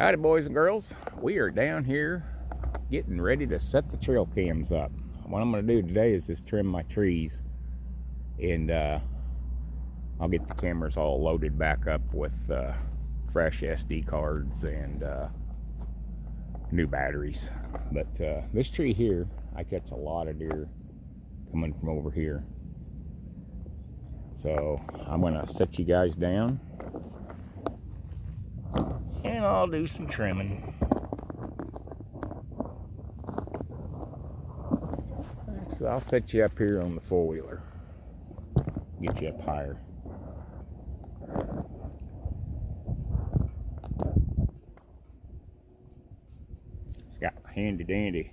Howdy, boys and girls. We are down here getting ready to set the trail cams up. What I'm going to do today is just trim my trees, and I'll get the cameras all loaded back up with fresh SD cards and new batteries. But this tree here, I catch a lot of deer coming from over here. So I'm going to set you guys down and I'll do some trimming. So I'll set you up here on the four-wheeler, get you up higher. It's got handy dandy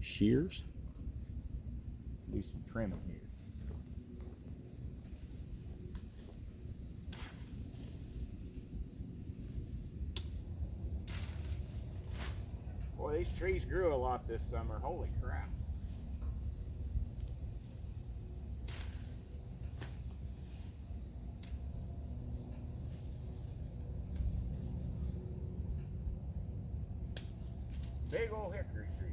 shears. Do some trimming here. Boy, these trees grew a lot this summer. Holy crap. Big old hickory tree.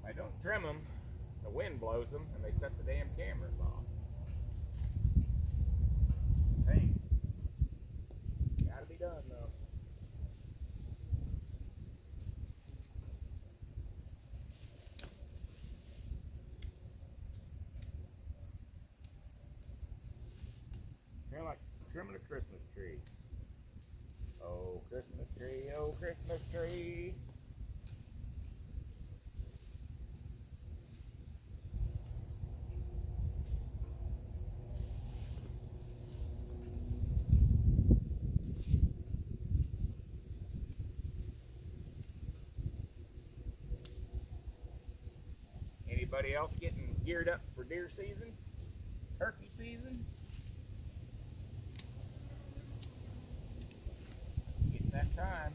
I don't trim them, the wind blows them and they set the damn cameras off. Hey, gotta be done though. Kind of like trimming a Christmas tree. Oh, Christmas tree, oh, Christmas tree. Anybody else getting geared up for deer season? Turkey season? Getting that time.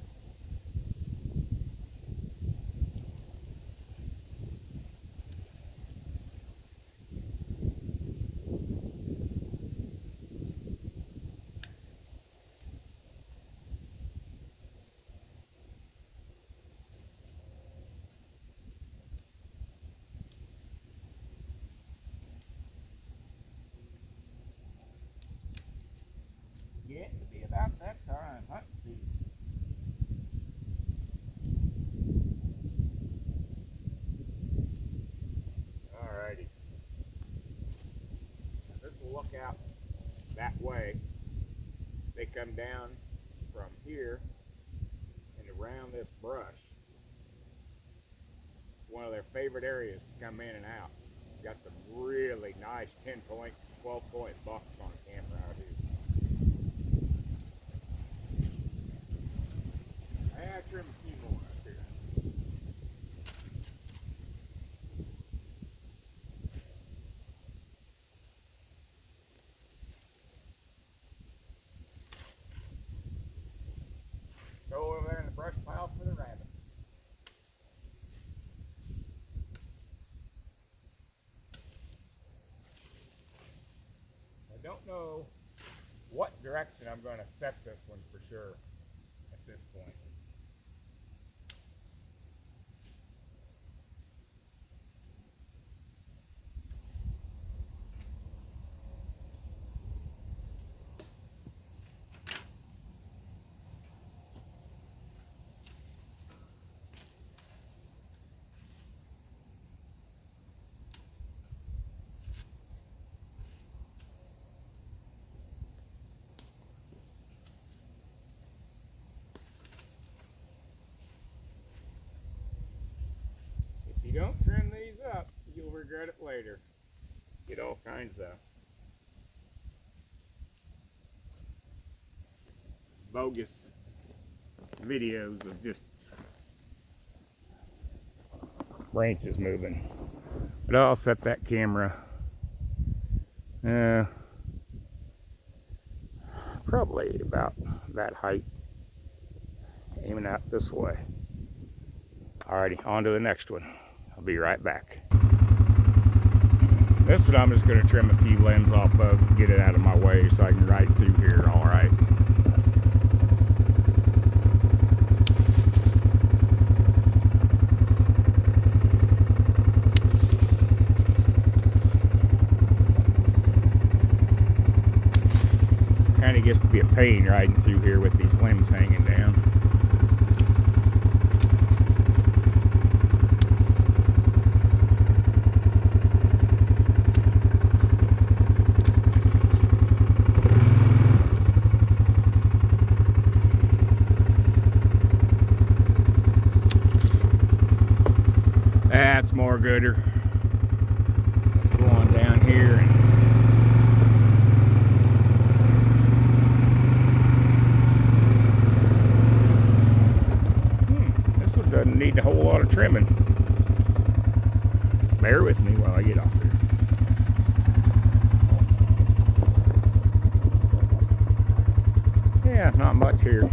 Getting to be about that time. Hunting season. Alrighty. Now this will look out that way. They come down from here and around this brush. It's one of their favorite areas to come in and out. Got some really nice 10-point, 12-point bucks on camera out here. I trim a few more up here. Go over there in the brush pile for the rabbits. I don't know what direction I'm going to set this one for sure at this point. If you don't trim these up, you'll regret it later. Get all kinds of bogus videos of just branches moving. But I'll set that camera probably about that height, aiming out this way. Alrighty, on to the next one. I'll be right back. This one I'm just going to trim a few limbs off of to get it out of my way so I can ride through here all right. Kind of gets to be a pain riding through here with these limbs hanging down. That's more gooder. Let's go on down here and this one doesn't need a whole lot of trimming. Bear with me while I get off here. Yeah, not much here.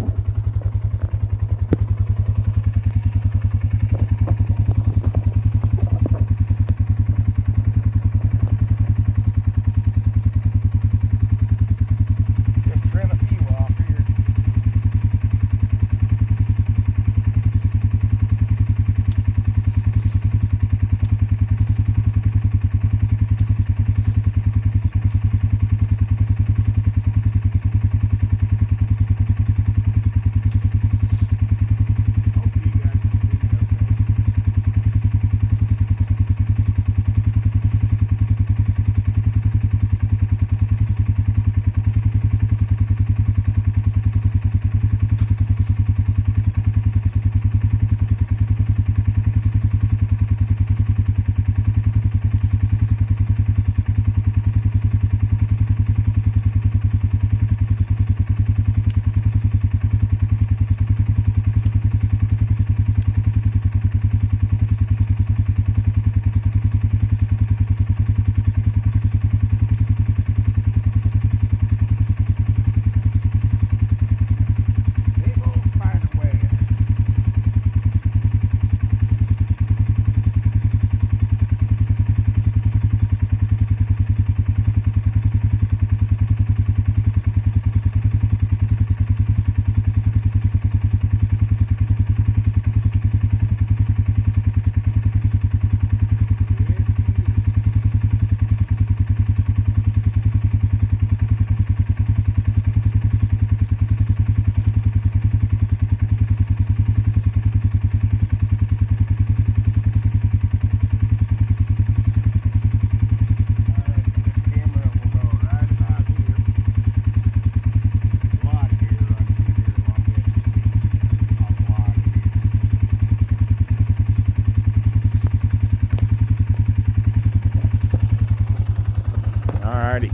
Alrighty,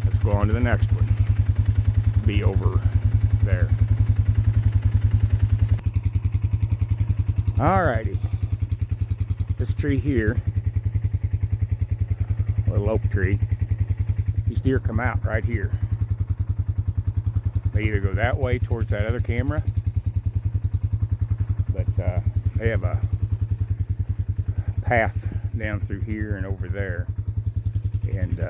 let's go on to the next one. Be over there. Alrighty, this tree here, little oak tree, these deer come out right here. They either go that way towards that other camera, but they have a path down through here and over there. And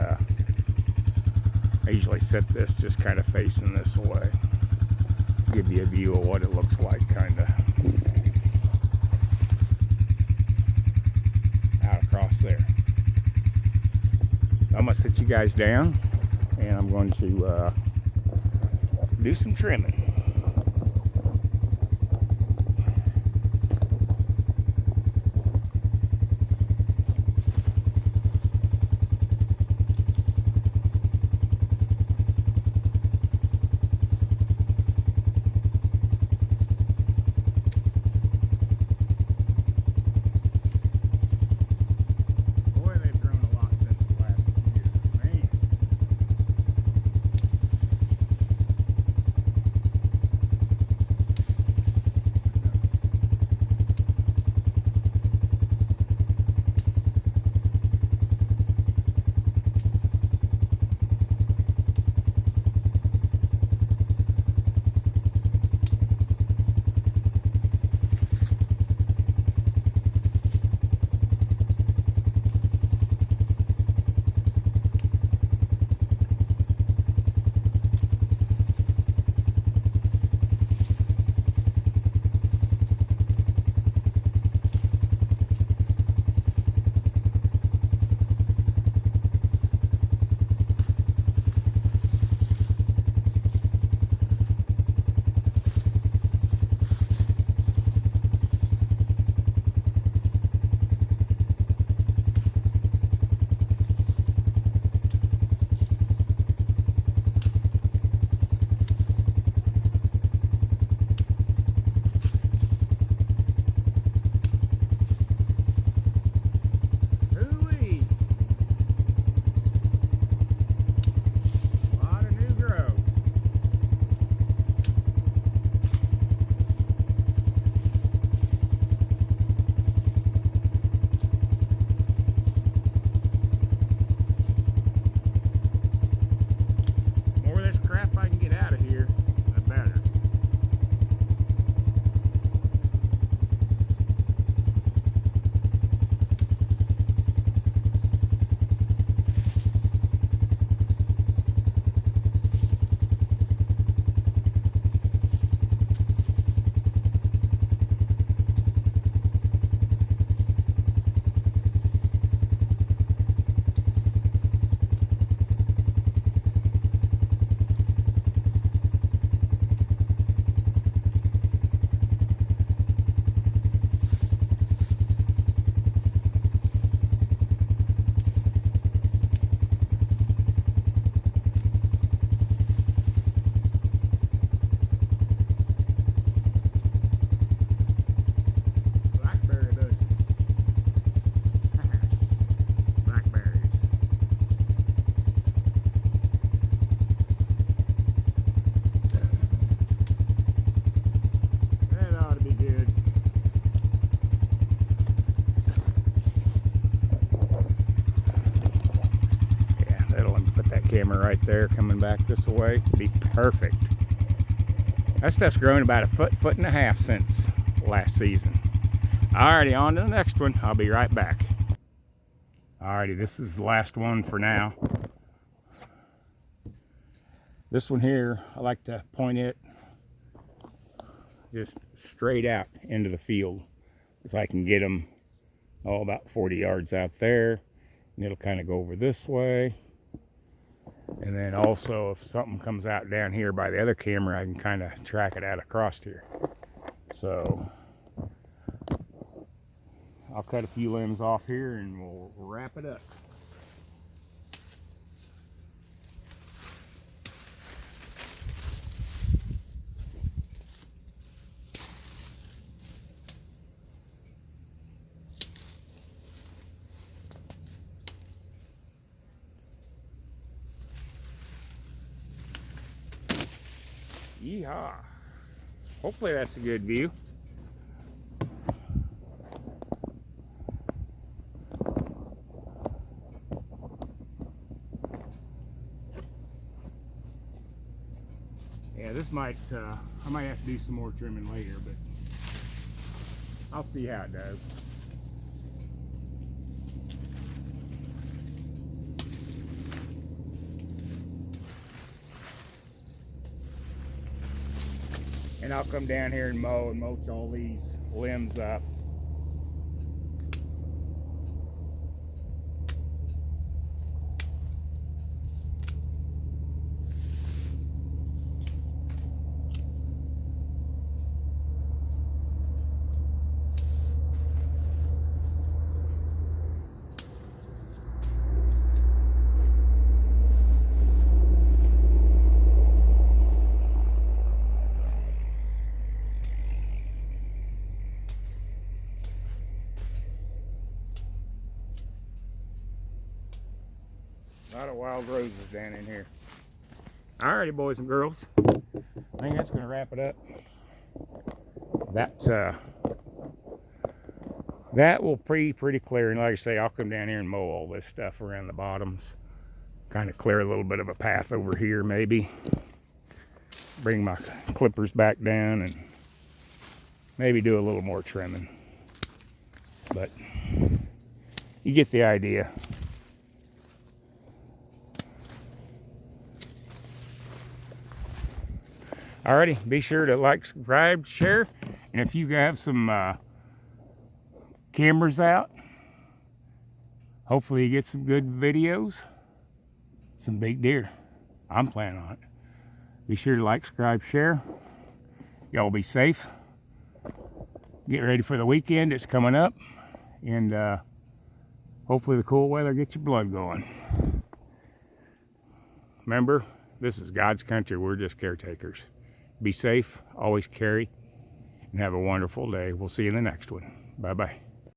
I usually set this just kind of facing this way. Give you a view of what it looks like, kind of. Out across there. I'm going to sit you guys down and I'm going to do some trimming. camera right there coming back this way. Be perfect. That stuff's grown about a foot and a half since last season. Alrighty, on to the next one. I'll be right back. Alrighty, this is the last one for now. This one here, I like to point it just straight out into the field, so I can get them about 40 yards out there, and it'll kind of go over this way. And then also, if something comes out down here by the other camera, I can kind of track it out across here. So I'll cut a few limbs off here and we'll wrap it up. Yeehaw! Hopefully that's a good view. Yeah, this might, I might have to do some more trimming later, but I'll see how it does. And I'll come down here and mulch all these limbs up. A lot of wild roses down in here. Alrighty, boys and girls. I think that's going to wrap it up. That will be pretty clear. And like I say, I'll come down here and mow all this stuff around the bottoms. Kind of clear a little bit of a path over here maybe. Bring my clippers back down and maybe do a little more trimming. But you get the idea. Alrighty, be sure to like, subscribe, share, and if you have some cameras out, hopefully you get some good videos, some big deer. I'm planning on it. Be sure to like, subscribe, share. Y'all be safe. Get ready for the weekend. It's coming up, and hopefully the cool weather gets your blood going. Remember, this is God's country. We're just caretakers. Be safe, always carry, and have a wonderful day. We'll see you in the next one. Bye-bye.